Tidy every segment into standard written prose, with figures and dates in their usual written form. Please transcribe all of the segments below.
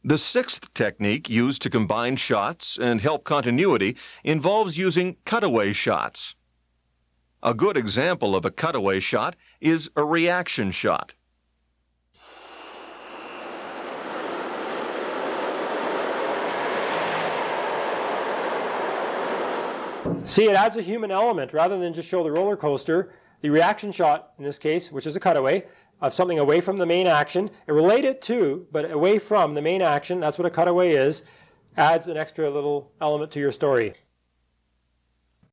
The sixth technique used to combine shots and help continuity involves using cutaway shots. A good example of a cutaway shot is a reaction shot. See, it adds a human element. Rather than just show the roller coaster, the reaction shot, in this case, which is a cutaway, of something away from the main action, related to, but away from the main action, that's what a cutaway is, adds an extra little element to your story.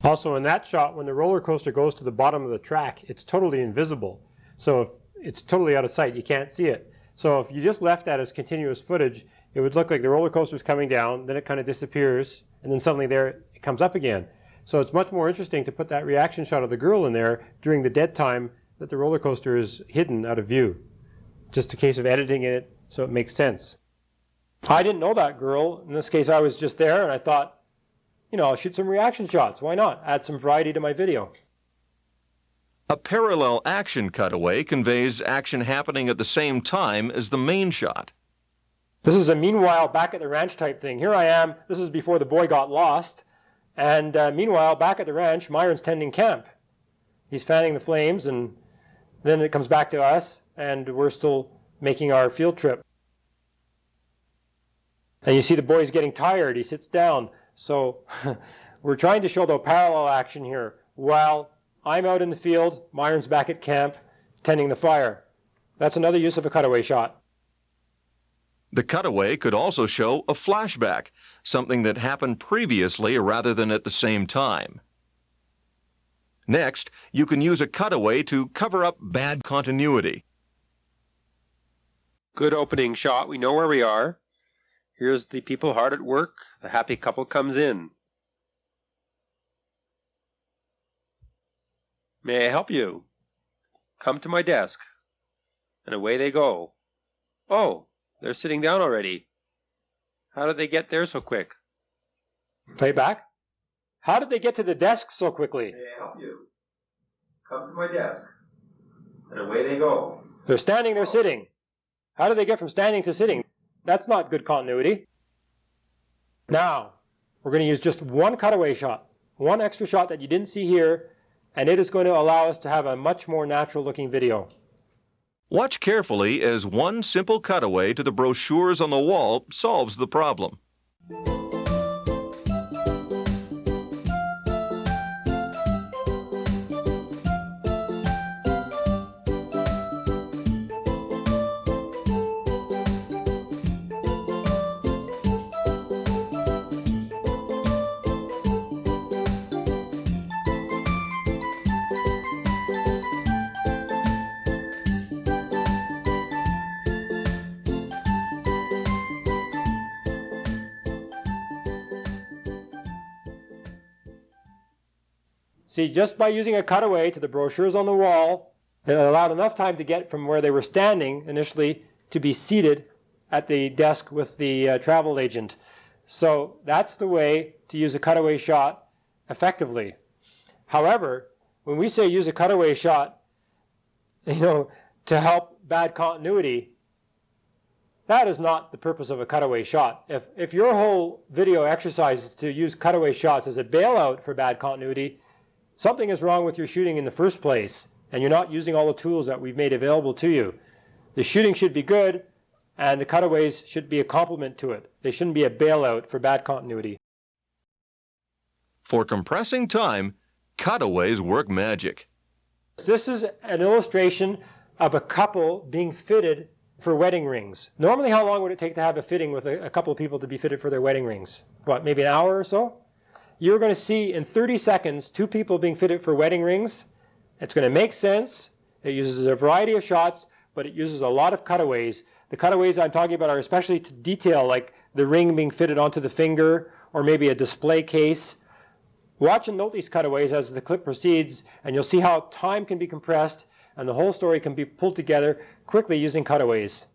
Also in that shot, when the roller coaster goes to the bottom of the track, it's totally invisible. So it's totally out of sight, you can't see it. So if you just left that as continuous footage, it would look like the roller coaster's coming down, then it kind of disappears, and then suddenly there it comes up again. So it's much more interesting to put that reaction shot of the girl in there during the dead time that the roller coaster is hidden out of view. Just a case of editing it so it makes sense. I didn't know that girl. In this case, I was just there and I thought, you know, I'll shoot some reaction shots. Why not? Add some variety to my video. A parallel action cutaway conveys action happening at the same time as the main shot. This is a meanwhile back at the ranch type thing. Here I am. This is before the boy got lost. And meanwhile, back at the ranch, Myron's tending camp. He's fanning the flames, and then it comes back to us, and we're still making our field trip. And you see the boy's getting tired. He sits down. So we're trying to show the parallel action here. While I'm out in the field, Myron's back at camp tending the fire. That's another use of a cutaway shot. The cutaway could also show a flashback, something that happened previously rather than at the same time. Next, you can use a cutaway to cover up bad continuity. Good opening shot. We know where we are. Here's the people hard at work. The happy couple comes in. May I help you? Come to my desk. And away they go. Oh, they're sitting down already. How did they get there so quick? Play back. How did they get to the desk so quickly? May I help you? Come to my desk. And away they go. They're standing, they're sitting. How did they get from standing to sitting? That's not good continuity. Now, we're going to use just one cutaway shot, one extra shot that you didn't see here, and it is going to allow us to have a much more natural looking video. Watch carefully as one simple cutaway to the brochures on the wall solves the problem. See, just by using a cutaway to the brochures on the wall, it allowed enough time to get from where they were standing initially to be seated at the desk with the travel agent. So that's the way to use a cutaway shot effectively. However, when we say use a cutaway shot, to help bad continuity, that is not the purpose of a cutaway shot. If your whole video exercise is to use cutaway shots as a bailout for bad continuity, something is wrong with your shooting in the first place, and you're not using all the tools that we've made available to you. The shooting should be good, and the cutaways should be a complement to it. They shouldn't be a bailout for bad continuity. For compressing time, cutaways work magic. This is an illustration of a couple being fitted for wedding rings. Normally, how long would it take to have a fitting with a couple of people to be fitted for their wedding rings? What, maybe an hour or so? You're going to see in 30 seconds 2 people being fitted for wedding rings. It's going to make sense. It uses a variety of shots, but it uses a lot of cutaways. The cutaways I'm talking about are especially to detail, like the ring being fitted onto the finger, or maybe a display case. Watch and note these cutaways as the clip proceeds, and you'll see how time can be compressed and the whole story can be pulled together quickly using cutaways.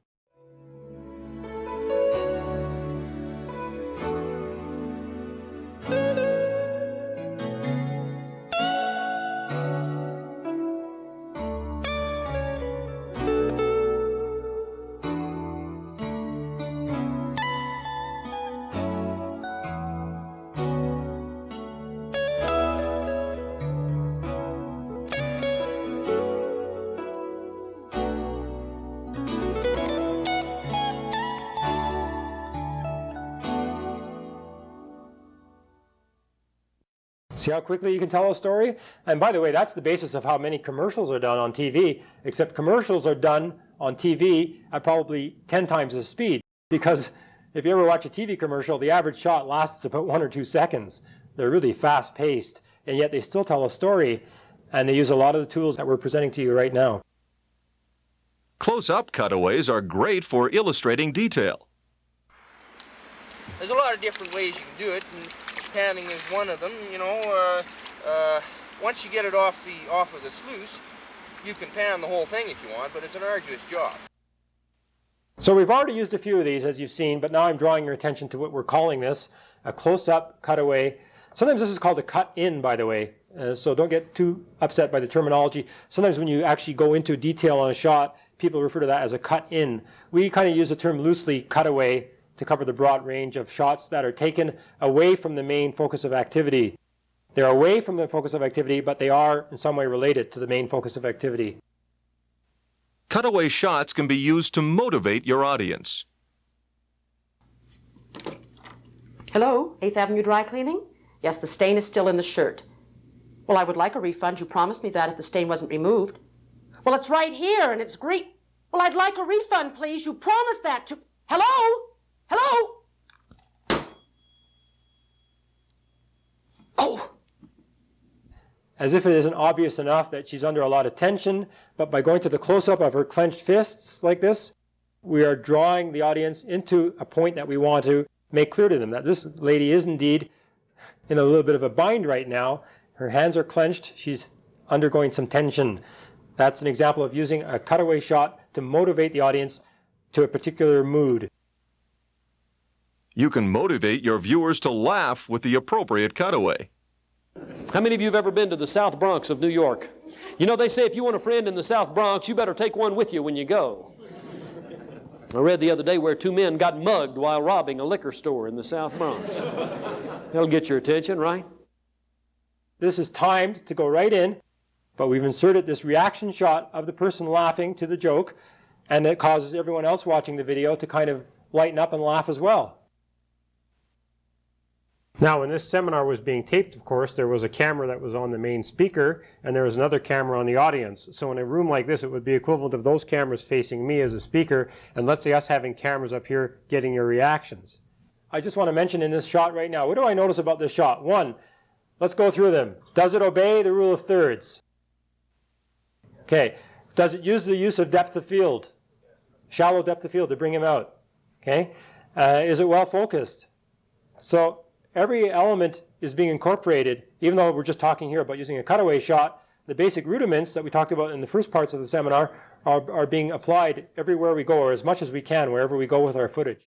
See how quickly you can tell a story? And by the way, that's the basis of how many commercials are done on TV, except commercials are done on TV at probably 10 times the speed. Because if you ever watch a TV commercial, the average shot lasts about 1 or 2 seconds. They're really fast-paced, and yet they still tell a story, and they use a lot of the tools that we're presenting to you right now. Close-up cutaways are great for illustrating detail. There's a lot of different ways you can do it, and panning is one of them. You know, once you get it off of the sluice, you can pan the whole thing if you want, but it's an arduous job. So we've already used a few of these, as you've seen, but now I'm drawing your attention to what we're calling this, a close-up cutaway. Sometimes this is called a cut-in, by the way, so don't get too upset by the terminology. Sometimes when you actually go into detail on a shot, people refer to that as a cut-in. We kind of use the term loosely, cutaway, to cover the broad range of shots that are taken away from the main focus of activity. They're away from the focus of activity, but they are in some way related to the main focus of activity. Cutaway shots can be used to motivate your audience. Hello, 8th Avenue Dry Cleaning? Yes, the stain is still in the shirt. Well, I would like a refund. You promised me that if the stain wasn't removed. Well, it's right here, and it's green. Well, I'd like a refund, please. You promised that to... Hello? Hello? Oh! As if it isn't obvious enough that she's under a lot of tension, but by going to the close-up of her clenched fists like this, we are drawing the audience into a point that we want to make clear to them, that this lady is indeed in a little bit of a bind right now. Her hands are clenched. She's undergoing some tension. That's an example of using a cutaway shot to motivate the audience to a particular mood. You can motivate your viewers to laugh with the appropriate cutaway. How many of you have ever been to the South Bronx of New York? You know, they say if you want a friend in the South Bronx, you better take one with you when you go. I read the other day where 2 men got mugged while robbing a liquor store in the South Bronx. That'll get your attention, right? This is timed to go right in, but we've inserted this reaction shot of the person laughing to the joke, and it causes everyone else watching the video to kind of lighten up and laugh as well. Now, when this seminar was being taped, of course, there was a camera that was on the main speaker, and there was another camera on the audience. So in a room like this, it would be equivalent of those cameras facing me as a speaker, and let's say us having cameras up here getting your reactions. I just want to mention in this shot right now, what do I notice about this shot? One, let's go through them. Does it obey the rule of thirds? Okay. Does it use the use of depth of field? Shallow depth of field to bring him out? Okay. Is it well focused? So every element is being incorporated, even though we're just talking here about using a cutaway shot. The basic rudiments that we talked about in the first parts of the seminar are being applied everywhere we go, or as much as we can wherever we go with our footage.